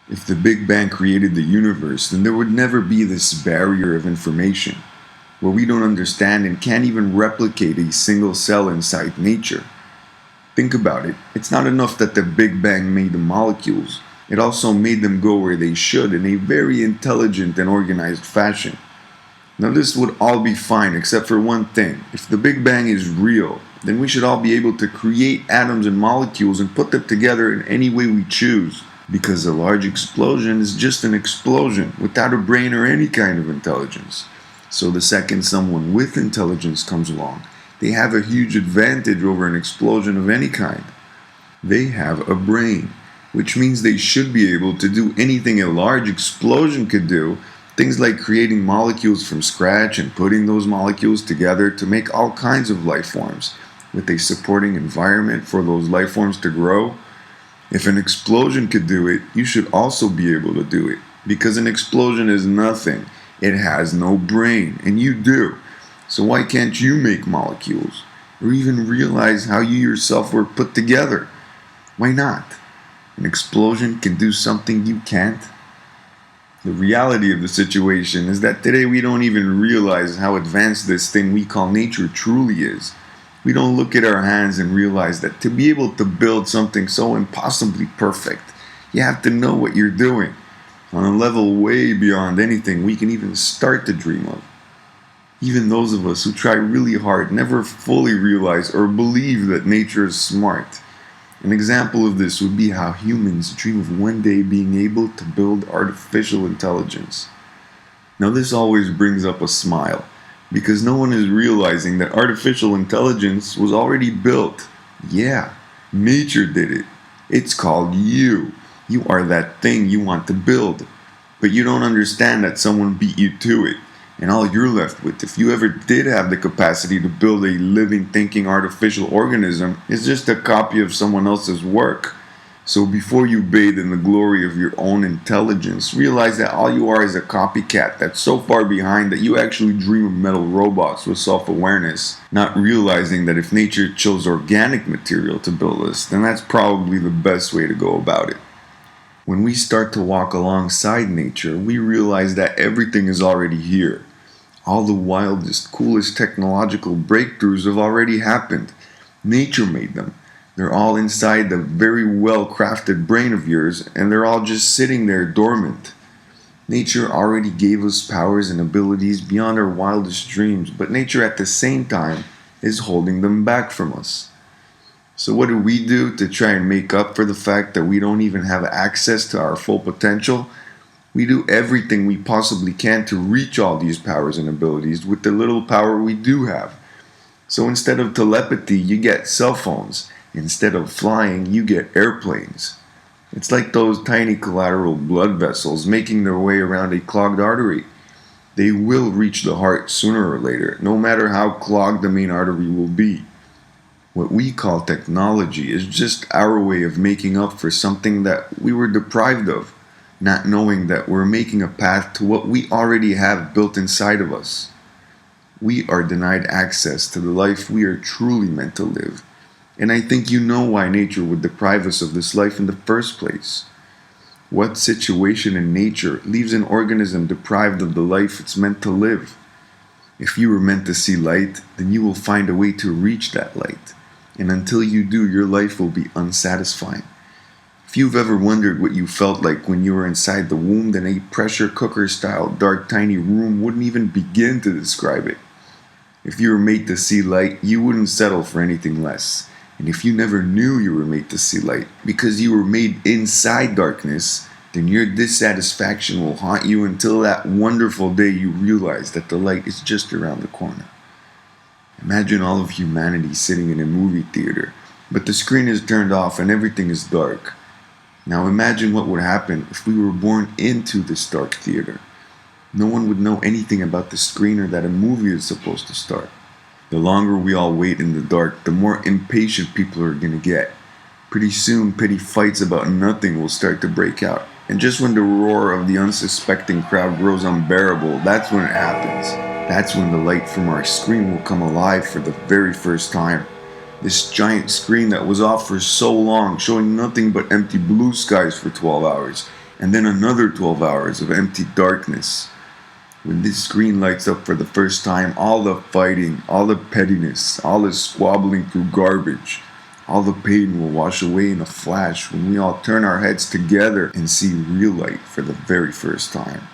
If the Big Bang created the universe, then there would never be this barrier of information, where we don't understand and can't even replicate a single cell inside nature. Think about it. It's not enough that the Big Bang made the molecules. It also made them go where they should in a very intelligent and organized fashion. Now, this would all be fine except for one thing. If the Big Bang is real, then we should all be able to create atoms and molecules and put them together in any way we choose. Because a large explosion is just an explosion without a brain or any kind of intelligence. So the second someone with intelligence comes along, they have a huge advantage over an explosion of any kind. They have a brain, which means they should be able to do anything a large explosion could do. Things like creating molecules from scratch and putting those molecules together to make all kinds of life forms, with a supporting environment for those life forms to grow. If an explosion could do it, you should also be able to do it, because an explosion is nothing. It has no brain, and you do. So why can't you make molecules, or even realize how you yourself were put together? Why not? An explosion can do something you can't. The reality of the situation is that today we don't even realize how advanced this thing we call nature truly is. We don't look at our hands and realize that to be able to build something so impossibly perfect, you have to know what you're doing on a level way beyond anything we can even start to dream of. Even those of us who try really hard never fully realize or believe that nature is smart. An example of this would be how humans dream of one day being able to build artificial intelligence. Now, this always brings up a smile, because no one is realizing that artificial intelligence was already built. Yeah, nature did it. It's called you. You are that thing you want to build. But you don't understand that someone beat you to it. And all you're left with, if you ever did have the capacity to build a living, thinking artificial organism, is just a copy of someone else's work. So before you bathe in the glory of your own intelligence, realize that all you are is a copycat that's so far behind that you actually dream of metal robots with self-awareness, not realizing that if nature chose organic material to build us, then that's probably the best way to go about it. When we start to walk alongside nature, we realize that everything is already here. All the wildest, coolest technological breakthroughs have already happened. Nature made them. They're all inside the very well-crafted brain of yours, and they're all just sitting there dormant. Nature already gave us powers and abilities beyond our wildest dreams, but nature at the same time is holding them back from us. So what do we do to try and make up for the fact that we don't even have access to our full potential? We do everything we possibly can to reach all these powers and abilities with the little power we do have. So instead of telepathy, you get cell phones. Instead of flying, you get airplanes. It's like those tiny collateral blood vessels making their way around a clogged artery. They will reach the heart sooner or later, no matter how clogged the main artery will be. What we call technology is just our way of making up for something that we were deprived of, not knowing that we're making a path to what we already have built inside of us. We are denied access to the life we are truly meant to live. And I think you know why nature would deprive us of this life in the first place. What situation in nature leaves an organism deprived of the life it's meant to live? If you were meant to see light, then you will find a way to reach that light. And until you do, your life will be unsatisfying. If you've ever wondered what you felt like when you were inside the womb, then a pressure cooker style dark tiny room wouldn't even begin to describe it. If you were made to see light, you wouldn't settle for anything less. And if you never knew you were made to see light because you were made inside darkness, then your dissatisfaction will haunt you until that wonderful day you realize that the light is just around the corner. Imagine all of humanity sitting in a movie theater, but the screen is turned off and everything is dark. Now imagine what would happen if we were born into this dark theater. No one would know anything about the screen or that a movie is supposed to start. The longer we all wait in the dark, the more impatient people are going to get. Pretty soon, petty fights about nothing will start to break out. And just when the roar of the unsuspecting crowd grows unbearable, that's when it happens. That's when the light from our screen will come alive for the very first time. This giant screen that was off for so long, showing nothing but empty blue skies for 12 hours, And then another 12 hours of empty darkness. When this screen lights up for the first time, all the fighting, all the pettiness, all the squabbling through garbage, all the pain will wash away in a flash when we all turn our heads together and see real light for the very first time.